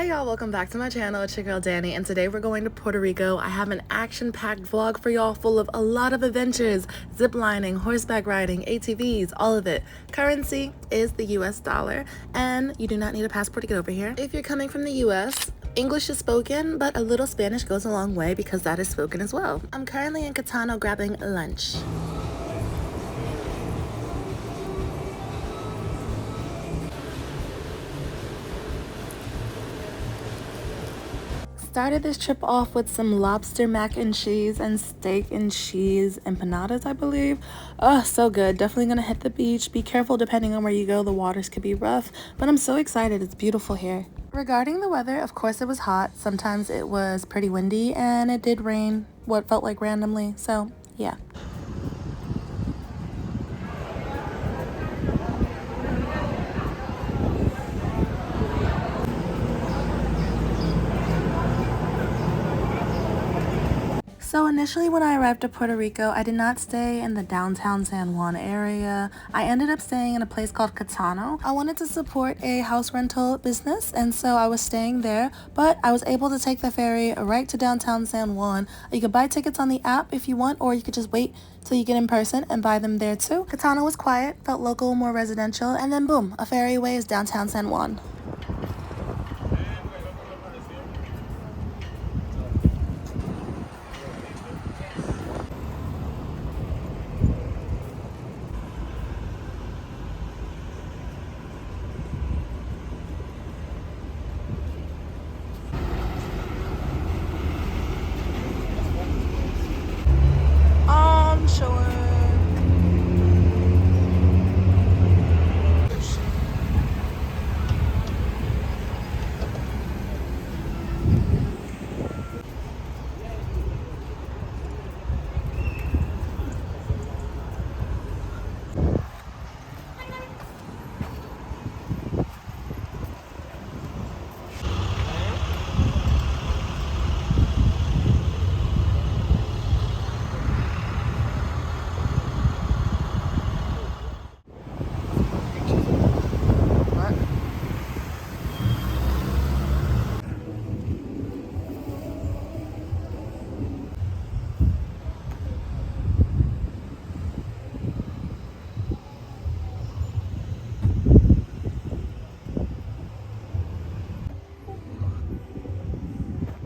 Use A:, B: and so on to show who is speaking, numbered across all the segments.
A: y'all, welcome back to my channel. It's your girl Danny, and today we're going to Puerto Rico. I have an action-packed vlog for y'all full of a lot of adventures: zip lining, horseback riding, ATVs, all of it. Currency is the US dollar, and you do not need a passport to get over here. If you're coming from the US, English is spoken, but a little Spanish goes a long way because that is spoken as well. I'm currently in Catano grabbing lunch. Started this trip off with some lobster mac and cheese and steak and cheese empanadas, I believe. Oh, so good. Definitely gonna hit the beach. Be careful depending on where you go. The waters could be rough, but I'm so excited. It's beautiful here. Regarding the weather, of course it was hot. Sometimes it was pretty windy, and it did rain what felt like randomly. So yeah. So initially when I arrived at Puerto Rico, I did not stay in the downtown San Juan area. I ended up staying in a place called Catano. I wanted to support a house rental business, and so I was staying there, but I was able to take the ferry right to downtown San Juan. You could buy tickets on the app if you want, or you could just wait till you get in person and buy them there too. Catano was quiet, felt local, more residential, and then boom, a ferry away is downtown San Juan.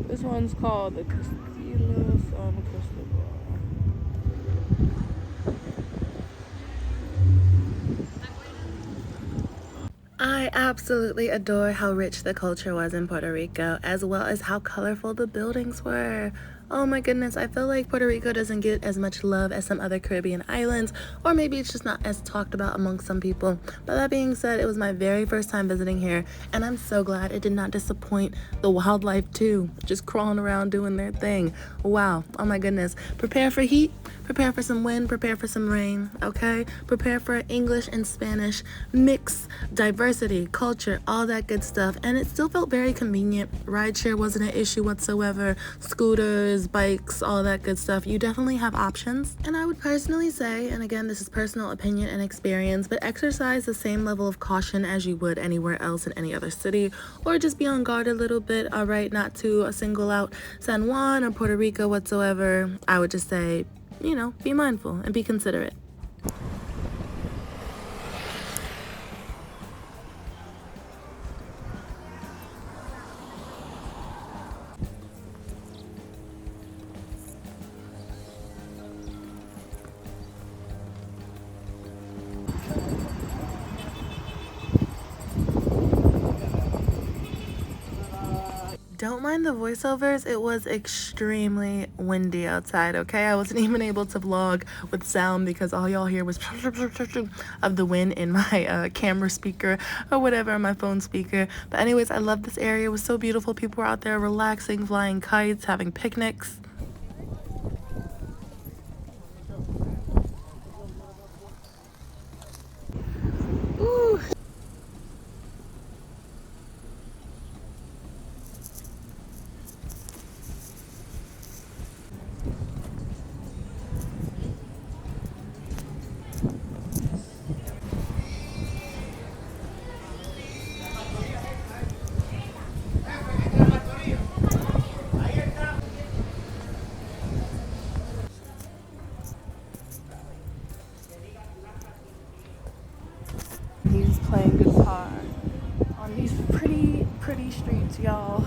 B: This one's called the Castillos on Cristobal.
A: I absolutely adore how rich the culture was in Puerto Rico, as well as how colorful the buildings were. Oh my goodness, I feel like Puerto Rico doesn't get as much love as some other Caribbean islands, or maybe it's just not as talked about amongst some people. But that being said, it was my very first time visiting here, and I'm so glad it did not disappoint. The wildlife too, just crawling around doing their thing. Wow, oh my goodness. Prepare for heat, prepare for some wind, prepare for some rain, okay? Prepare for English and Spanish mix, diversity, culture, all that good stuff. And it still felt very convenient. Rideshare wasn't an issue whatsoever. Scooters, bikes, all that good stuff. You definitely have options. And I would personally say, and again, this is personal opinion and experience, but exercise the same level of caution as you would anywhere else in any other city, or just be on guard a little bit, all right? Not to single out San Juan or Puerto Rico whatsoever. I would just say, you know, be mindful and be considerate. Don't mind the voiceovers, it was extremely windy outside, okay? I wasn't even able to vlog with sound because all y'all hear was of the wind in my camera speaker or whatever, my phone speaker. But anyways, I love this area. It was so beautiful. People were out there relaxing, flying kites, having picnics. Ooh.
B: these streets, y'all.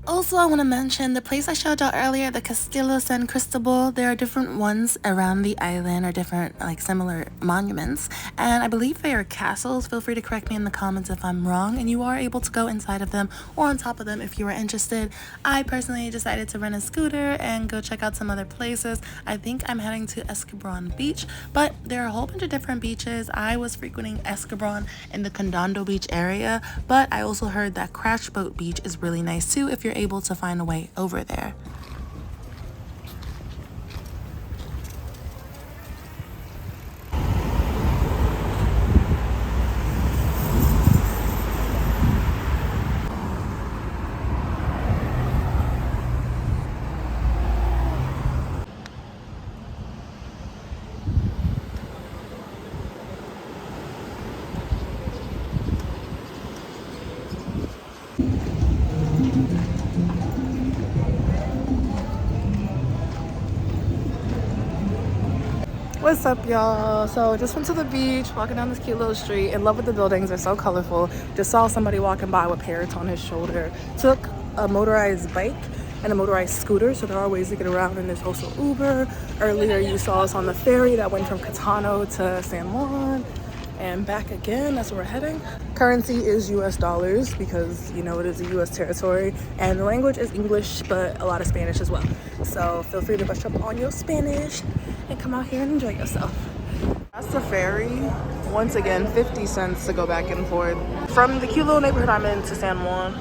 A: Also, I want to mention the place I showed y'all earlier, the Castillo San Cristobal. There are different ones around the island or different, like, similar monuments. And I believe they are castles. Feel free to correct me in the comments if I'm wrong. And you are able to go inside of them or on top of them if you are interested. I personally decided to rent a scooter and go check out some other places. I think I'm heading to Escabron Beach, but there are a whole bunch of different beaches. I was frequenting Escabron in the Condado Beach area, but I also heard that Crash Boat Beach is really nice too if you're able to find a way over there.
B: What's up, y'all? So just went to the beach, walking down this cute little street. In love with the buildings, they're so colorful. Just saw somebody walking by with parrots on his shoulder. Took a motorized bike and a motorized scooter, so there are ways to get around, and there's also Uber. Earlier you saw us on the ferry that went from Catano to San Juan and back again. That's where we're heading. Currency is US dollars because, you know, it is a US territory, and the language is English, but a lot of Spanish as well. So feel free to brush up on your Spanish and come out here and enjoy yourself. That's the ferry. Once again, 50 cents to go back and forth from the cute little neighborhood I'm in to San Juan.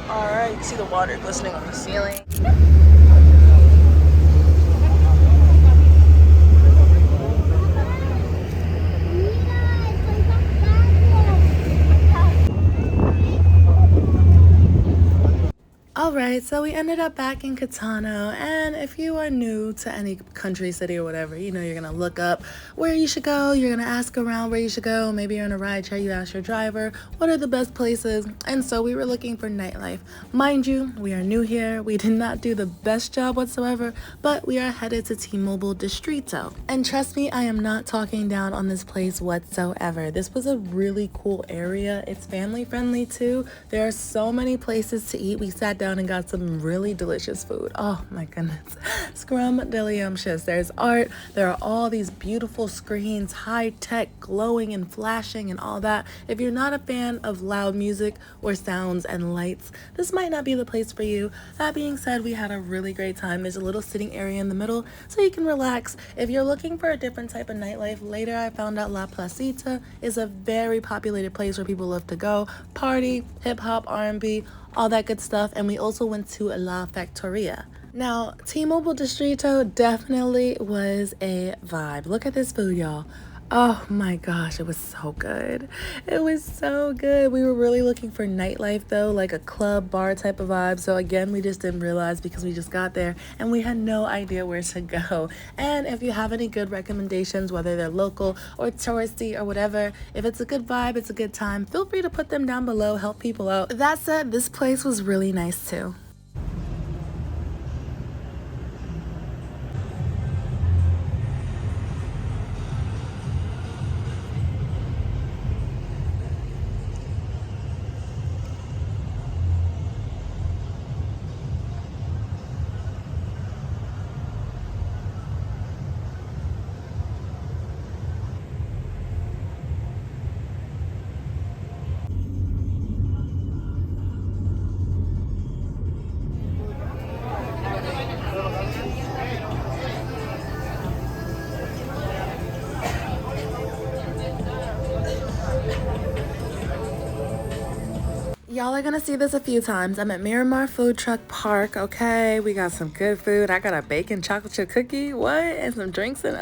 B: All right, you see the water glistening on the ceiling.
A: Alright, so we ended up back in Catano, and if you are new to any country, city, or whatever, you know you're gonna look up where you should go, you're gonna ask around where you should go, maybe you're on a ride share, you ask your driver, what are the best places, and so we were looking for nightlife. Mind you, we are new here, we did not do the best job whatsoever, but we are headed to T-Mobile Distrito. And trust me, I am not talking down on this place whatsoever. This was a really cool area, it's family friendly too, there are so many places to eat. We sat down and got some really delicious food. Oh my goodness. Scrumdiddlyumptious. There's art. There are all these beautiful screens, high tech, glowing and flashing and all that. If you're not a fan of loud music or sounds and lights, this might not be the place for you. That being said, we had a really great time. There's a little sitting area in the middle so you can relax. If you're looking for a different type of nightlife, later I found out La Placita is a very populated place where people love to go, party, hip hop, R&B, all that good stuff. And we also went to La Factoria. Now, T-Mobile Distrito definitely was a vibe. Look at this food, y'all. Oh my gosh, it was so good. It was so good. We were really looking for nightlife though, like a club bar type of vibe. So again, we just didn't realize because we just got there and we had no idea where to go. And if you have any good recommendations, whether they're local or touristy or whatever, if it's a good vibe, it's a good time, feel free to put them down below, help people out. That said, this place was really nice too. Y'all are gonna see this a few times. I'm at Miramar Food Truck Park, okay? We got some good food. I got a bacon chocolate chip cookie, what? And some drinks and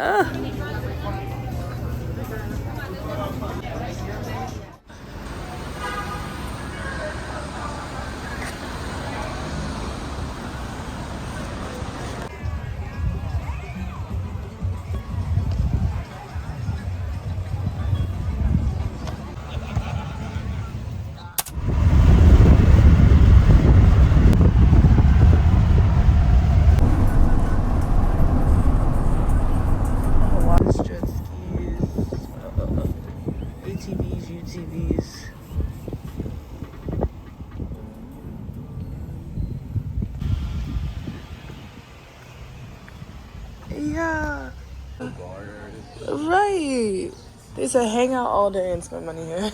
B: Yeah. Right. They said hang out all day and spend money here.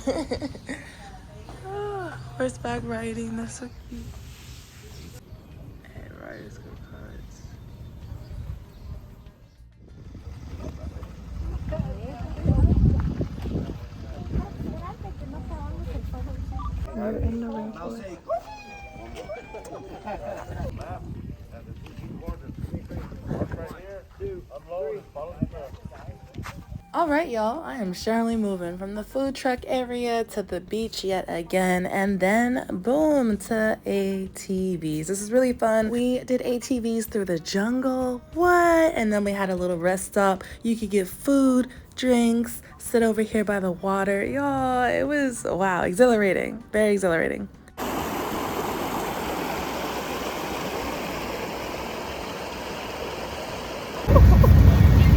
B: Horseback riding, that's so cute. And riders go cards. We're in the rainforest. All right, y'all, I am surely moving from the food truck area to the beach yet again, and then boom to ATVs. This is really fun. We did ATVs through the jungle. What? And then we had a little rest stop. You could get food, drinks, sit over here by the water. Y'all, it was, wow, exhilarating. Very exhilarating.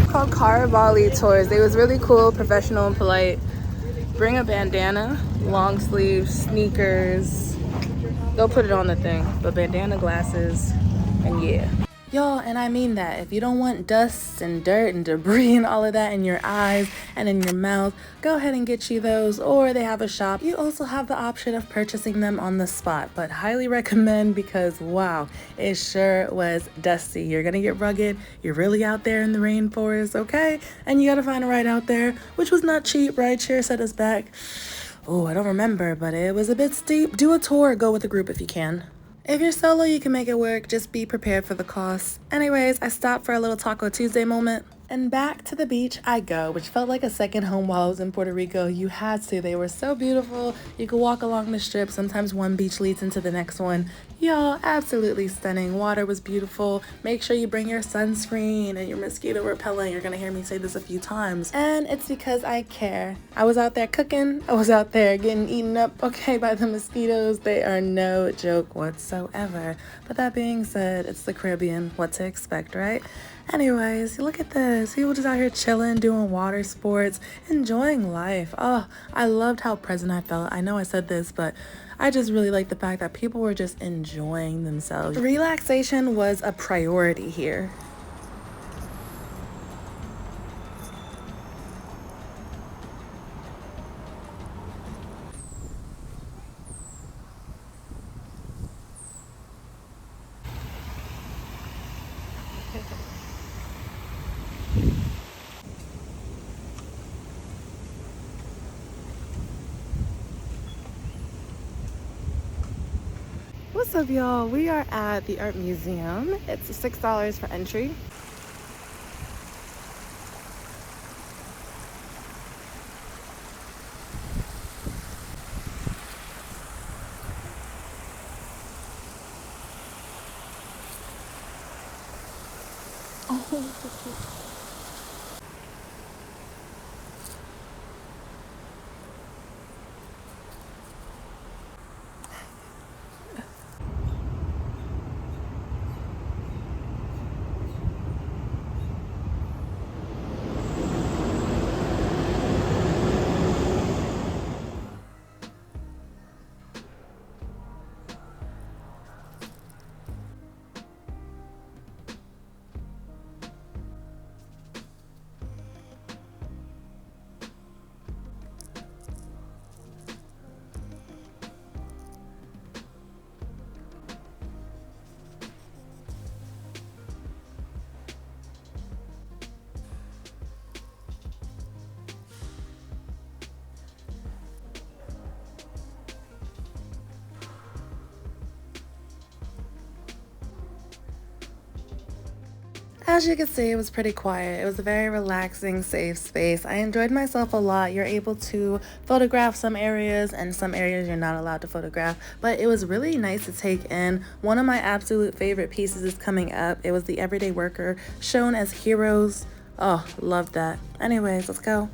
B: Called Carabali Tours. They was really cool, professional, and polite. Bring a bandana, long sleeves, sneakers. They'll put it on the thing, but bandana, glasses, and yeah. Y'all, and I mean that. If you don't want dust and dirt and debris and all of that in your eyes and in your mouth, go ahead and get you those, or they have a shop. You also have the option of purchasing them on the spot, but highly recommend because wow, it sure was dusty. You're gonna get rugged. You're really out there in the rainforest, okay? And you gotta find a ride out there, which was not cheap. Rideshare set us back. Oh, I don't remember, but it was a bit steep. Do a tour, go with a group if you can. If you're solo, you can make it work. Just be prepared for the cost. Anyways, I stopped for a little Taco Tuesday moment. And back to the beach I go, which felt like a second home while I was in Puerto Rico. You had to. They were so beautiful. You could walk along the strip. Sometimes one beach leads into the next one. Y'all, absolutely stunning. Water was beautiful. Make sure you bring your sunscreen and your mosquito repellent. You're gonna hear me say this a few times. And it's because I care. I was out there cooking. I was out there getting eaten up, okay, by the mosquitoes. They are no joke whatsoever. But that being said, it's the Caribbean. What to expect, right? Anyways, look at this. People just out here chilling, doing water sports, enjoying life. Oh, I loved how present I felt. I know I said this, but I just really like the fact that people were just enjoying themselves. Relaxation was a priority here. What's up, y'all? We are at the art museum. It's $6 for entry. As you can see, it was pretty quiet. It was a very relaxing, safe space. I enjoyed myself a lot. You're able to photograph some areas and some areas you're not allowed to photograph, but it was really nice to take in. One of my absolute favorite pieces is coming up. It was the everyday worker shown as heroes. Oh, love that. Anyways, let's go.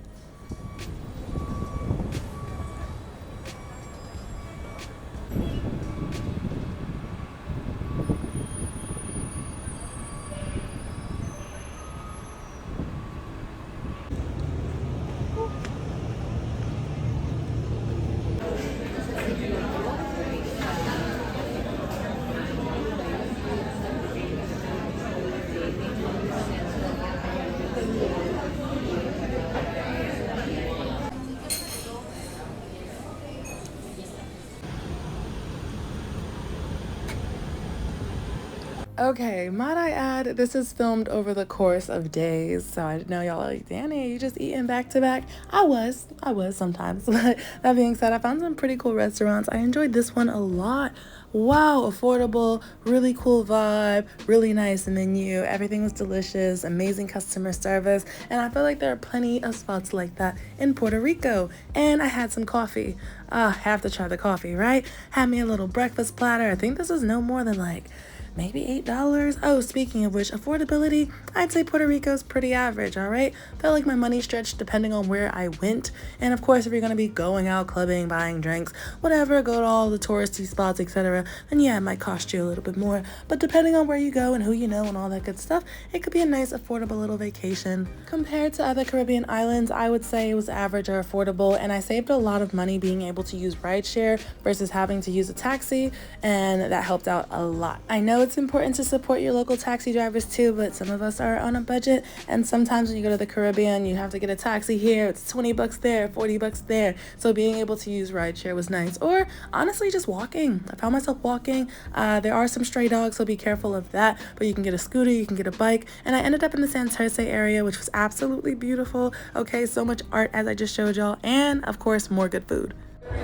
B: Okay, might I add, this is filmed over the course of days, so I know y'all are like, Danny, you just eating back to back. I was sometimes. But that being said, I found some pretty cool restaurants. I enjoyed this one a lot. Wow, affordable, really cool vibe, really nice menu. Everything was delicious, amazing customer service, and I feel like there are plenty of spots like that in Puerto Rico. And I had some coffee. Have to try the coffee, right? Had me a little breakfast platter. I think this is no more than like maybe $8. Oh, speaking of which, affordability, I'd say Puerto Rico's pretty average, all right? Felt like my money stretched depending on where I went. And of course, if you're gonna be going out clubbing, buying drinks, whatever, go to all the touristy spots, etc., then yeah, it might cost you a little bit more. But depending on where you go and who you know and all that good stuff, it could be a nice, affordable little vacation. Compared to other Caribbean islands, I would say it was average or affordable, and I saved a lot of money being able to use rideshare versus having to use a taxi, and that helped out a lot. I know it's important to support your local taxi drivers too, but some of us are on a budget, and sometimes when you go to the Caribbean, you have to get a taxi here, it's 20 bucks there, 40 bucks there. So being able to use rideshare was nice, or honestly just walking. I found myself walking. There are some stray dogs, so be careful of that, but you can get a scooter, you can get a bike, and I ended up in the Santurce area, which was absolutely beautiful. Okay, so much art as I just showed y'all, and of course more good food. No,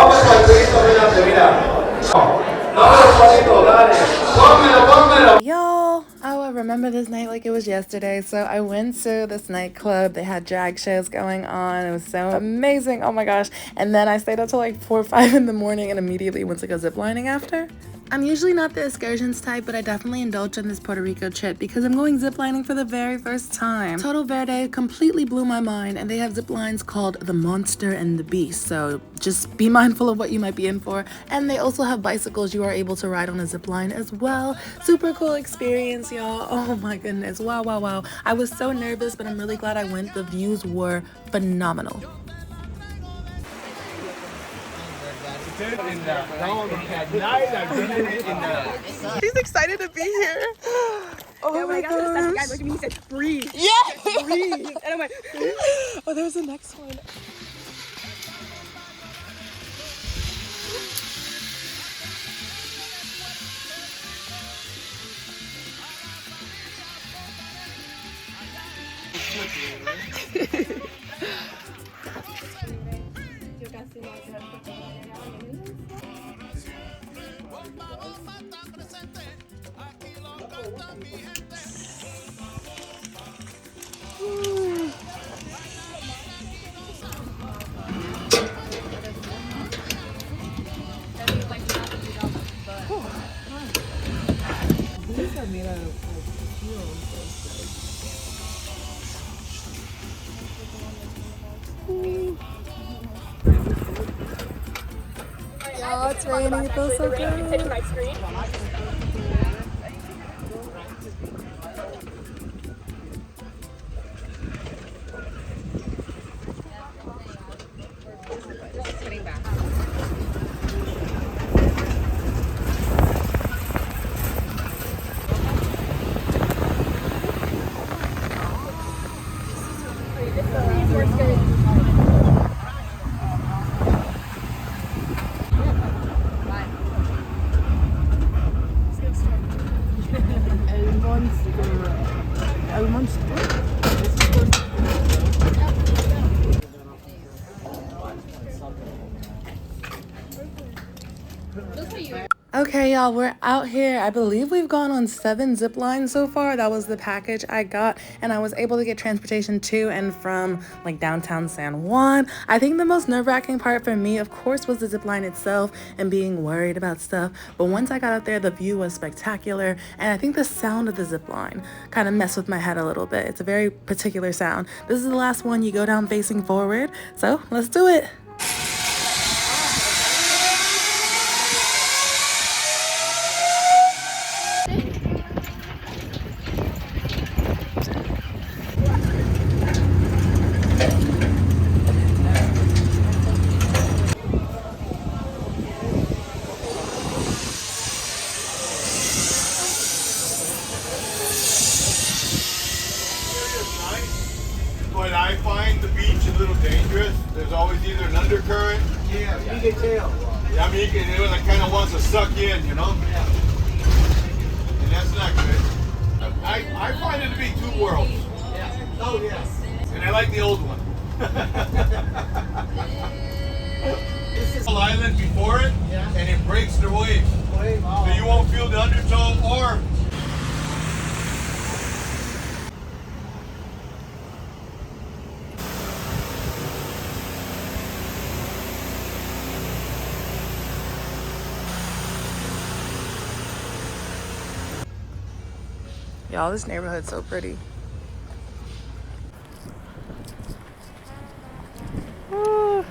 B: pues Juancito, mírate, mira. No, Juancito, dale. Pónmelo, pónmelo. Y'all, I will remember this night like it was yesterday. So I went to this nightclub. They had drag shows going on. It was so amazing. Oh my gosh. And then I stayed up till like 4 or 5 in the morning and immediately went to go zip lining after. I'm usually not the excursions type, but I definitely indulged in this Puerto Rico trip because I'm going ziplining for the very first time. Total Verde completely blew my mind, and they have zip lines called the Monster and the Beast, so just be mindful of what you might be in for. And they also have bicycles you are able to ride on a zip line as well. Super cool experience, y'all. Oh my goodness. Wow, wow, wow. I was so nervous, but I'm really glad I went. The views were phenomenal. She's excited to be here. Oh my gosh.
C: Guys, look at me, he said, breathe.
B: Yeah.
C: Breathe. And I'm like,
B: oh, there's the next one. These are made out of oh, it's raining. It feels so good.
C: hitting my screen.
B: El monstruo. Okay, y'all, we're out here. I believe we've gone on 7 zip lines so far. That was the package I got, and I was able to get transportation to and from like downtown San Juan. I think the most nerve-wracking part for me, of course, was the zip line itself and being worried about stuff. But once I got out there, the view was spectacular, and I think the sound of the zip line kind of messed with my head a little bit. It's a very particular sound. This is the last one. You go down facing forward, so let's do it.
D: But I find the beach a little dangerous. There's always either an undercurrent. Yeah, big tail. Yeah, I mean, it like kind of wants to suck you in, you know? And that's not good. I find it to be two worlds. Yeah. Oh, yes. And I like the old one. This is island before it, and it breaks the waves. So you won't feel the undertow or.
B: Y'all, this neighborhood's so pretty. Woo.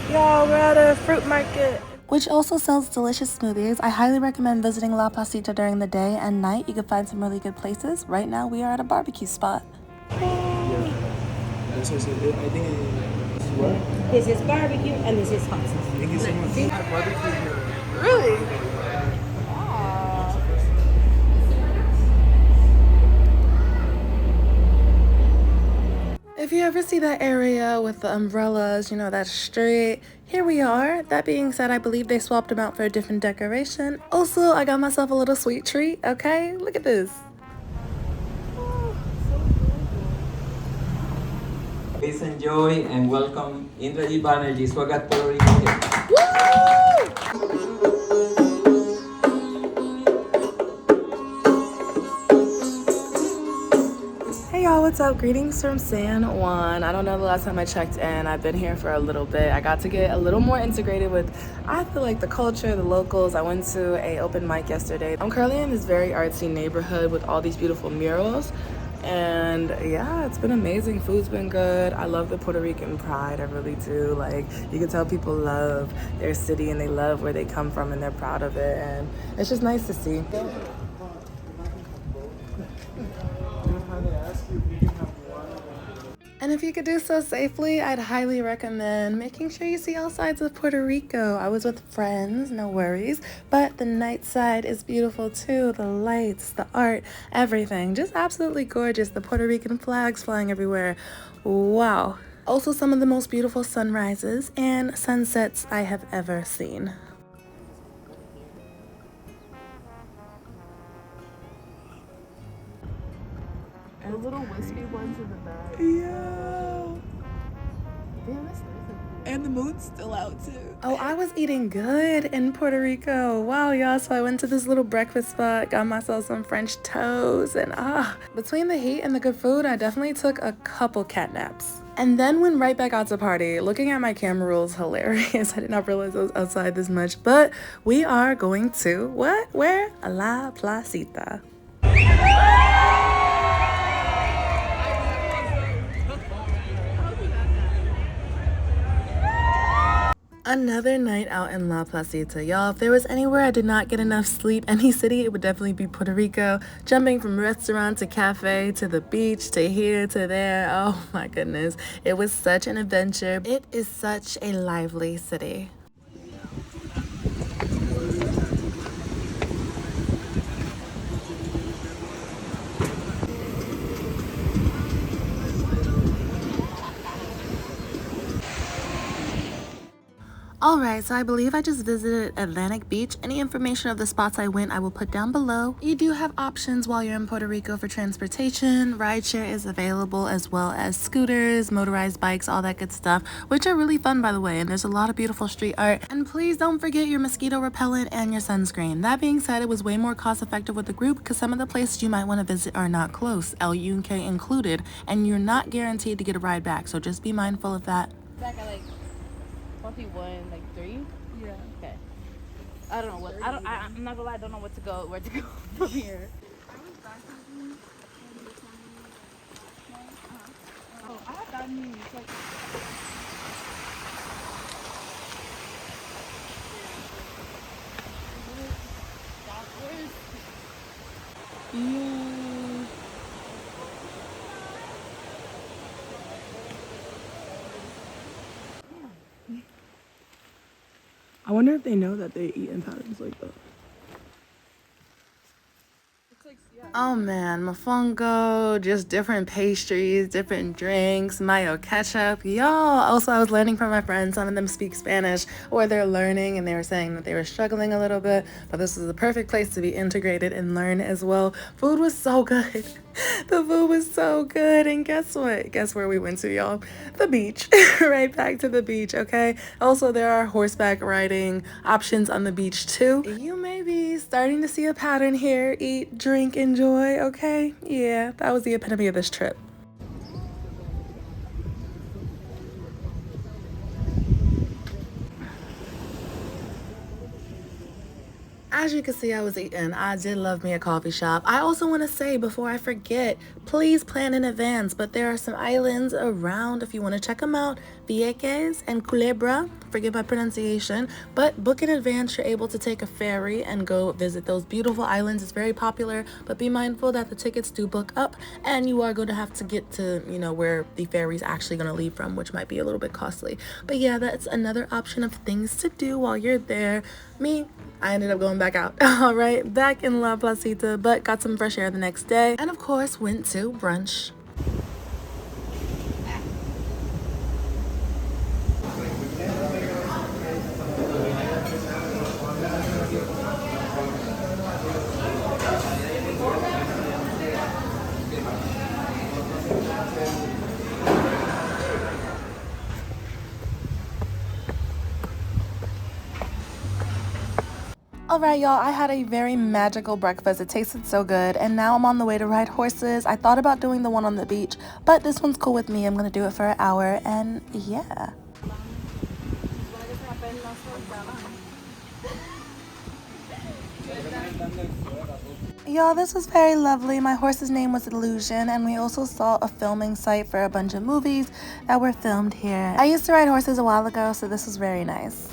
B: Y'all, we're at a fruit market.
A: Which also sells delicious smoothies. I highly recommend visiting La Placita during the day and night. You can find some really good places. Right now, we are at a barbecue spot.
E: This is, I think it's what?
C: This is barbecue and this is hot sauce.
E: Thank you so much.
B: Really?
A: If you ever see that area with the umbrellas, you know, that street, here we are. That being said, I believe they swapped them out for a different decoration. Also, I got myself a little sweet treat, okay? Look at this.
F: Please enjoy and welcome Indrajit Banerjee, Swagat Puerto Rico.
B: Hey y'all, what's up? Greetings from San Juan. I don't know the last time I checked in. I've been here for a little bit. I got to get a little more integrated with, I feel like, the culture, the locals. I went to a open mic yesterday. I'm currently in this very artsy neighborhood with all these beautiful murals. And yeah, it's been amazing. Food's been good. I love the Puerto Rican pride. I really do. Like, you can tell people love their city and they love where they come from and they're proud of it. And it's just nice to see.
A: And if you could do so safely, I'd highly recommend making sure you see all sides of Puerto Rico. I was with friends, no worries, but the night side is beautiful too. The lights, the art, everything, just absolutely gorgeous. The Puerto Rican flags flying everywhere. Wow. Also some of the most beautiful sunrises and sunsets I have ever seen.
B: And the little wispy ones in the back.
A: Yeah.
B: Damn, that's nice.
A: And the moon's still out too. Oh, I was eating good in Puerto Rico. Wow, y'all. So I went to this little breakfast spot, got myself some French toast, and between the heat and the good food, I definitely took a couple cat naps. And then went right back out to party. Looking at my camera roll is hilarious. I did not realize I was outside this much, but we are going to, what? Where? La Placita. Another night out in La Placita. Y'all, if there was anywhere I did not get enough sleep, any city, it would definitely be Puerto Rico. Jumping from restaurant to cafe to the beach to here to there. Oh my goodness. It was such an adventure. It is such a lively city. Alright, so I believe I just visited Atlantic Beach. Any information of the spots I went, I will put down below. You do have options while you're in Puerto Rico for transportation. Rideshare is available, as well as scooters, motorized bikes, all that good stuff, which are really fun, by the way. And there's a lot of beautiful street art. And please don't forget your mosquito repellent and your sunscreen. That being said, it was way more cost effective with the group because some of the places you might want to visit are not close, LUK included, and you're not guaranteed to get a ride back. So just be mindful of that.
C: Back at like 21, like 3? Yeah. Okay. I don't know what. I'm not gonna lie. I don't know where to go from here. Oh, I have that news. Like.
B: I wonder if they know that they eat in patterns like that.
A: Oh man, mofongo, just different pastries, different drinks, mayo ketchup. Y'all, also I was learning from my friends. Some of them speak Spanish or they're learning and they were saying that they were struggling a little bit, but this is the perfect place to be integrated and learn as well. Food was so good. The food was so good. And guess what? Guess where we went to, y'all? The beach. Right back to the beach, okay? Also, there are horseback riding options on the beach too. You may be starting to see a pattern here. Eat, drink, enjoy, okay? Yeah, that was the epitome of this trip. As you can see, I was eating. I did love me a coffee shop. I also want to say before I forget, please plan in advance. But there are some islands around if you want to check them out. Vieques and Culebra, forgive my pronunciation. But book in advance, you're able to take a ferry and go visit those beautiful islands. It's very popular, but be mindful that the tickets do book up and you are going to have to get to, where the ferry's actually going to leave from, which might be a little bit costly. But yeah, that's another option of things to do while you're there. I ended up going back out. All right, back in La Placita, but got some fresh air the next day. And of course, went to brunch. All right, y'all, I had a very magical breakfast. It tasted so good, and now I'm on the way to ride horses. I thought about doing the one on the beach, but this one's cool with me. I'm gonna do it for an hour, and yeah. Y'all, this was very lovely. My horse's name was Illusion, and we also saw a filming site for a bunch of movies that were filmed here. I used to ride horses a while ago, so this was very nice.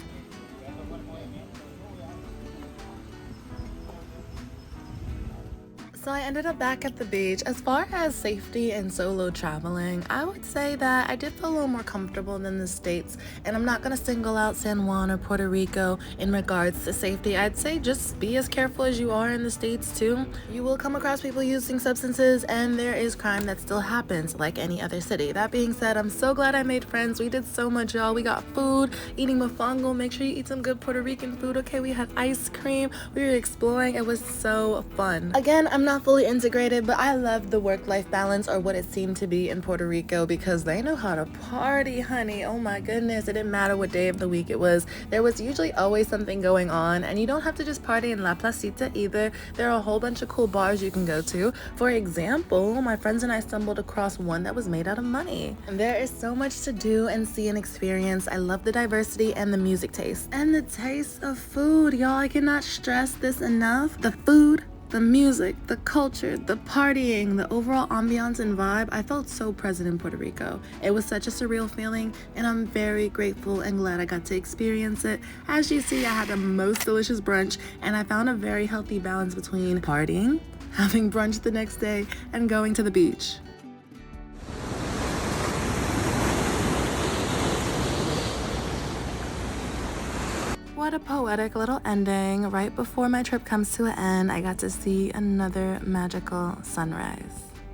A: So I ended up back at the beach. As far as safety and solo traveling, I would say that I did feel a little more comfortable than the States. And I'm not going to single out San Juan or Puerto Rico in regards to safety. I'd say just be as careful as you are in the States too. You will come across people using substances and there is crime that still happens like any other city. That being said, I'm so glad I made friends. We did so much, y'all. We got food, eating mofongo. Make sure you eat some good Puerto Rican food, okay? We had ice cream. We were exploring. It was so fun. Again, I'm not fully integrated, but I love the work-life balance, or what it seemed to be in Puerto Rico, because they know how to party, honey. Oh my goodness, it didn't matter what day of the week it was. There was usually always something going on, and you don't have to just party in La Placita either. There are a whole bunch of cool bars you can go to. For example, my friends and I stumbled across one that was made out of money. And there is so much to do and see and experience. I love the diversity and the music taste. And the taste of food, y'all. I cannot stress this enough. The food, the music, the culture, the partying, the overall ambiance and vibe, I felt so present in Puerto Rico. It was such a surreal feeling, and I'm very grateful and glad I got to experience it. As you see, I had the most delicious brunch, and I found a very healthy balance between partying, having brunch the next day, and going to the beach. What a poetic little ending. Right before my trip comes to an end, I got to see another magical sunrise.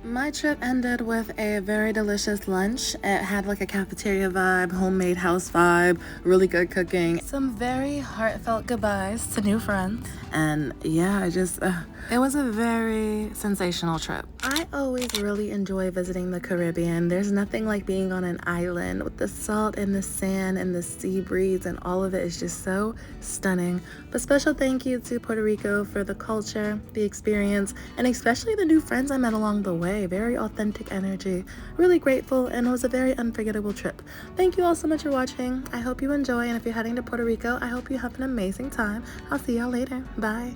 A: My trip ended with a very delicious lunch. It had like a cafeteria vibe, homemade house vibe, really good cooking. Some very heartfelt goodbyes to new friends. And yeah, it was a very sensational trip. I always really enjoy visiting the Caribbean. There's nothing like being on an island with the salt and the sand and the sea breeze, and all of it is just so stunning. But special thank you to Puerto Rico for the culture, the experience, and especially the new friends I met along the way. Very authentic energy. Really grateful, and it was a very unforgettable trip. Thank you all so much for watching. I hope you enjoy, and if you're heading to Puerto Rico, I hope you have an amazing time. I'll see y'all later. Bye.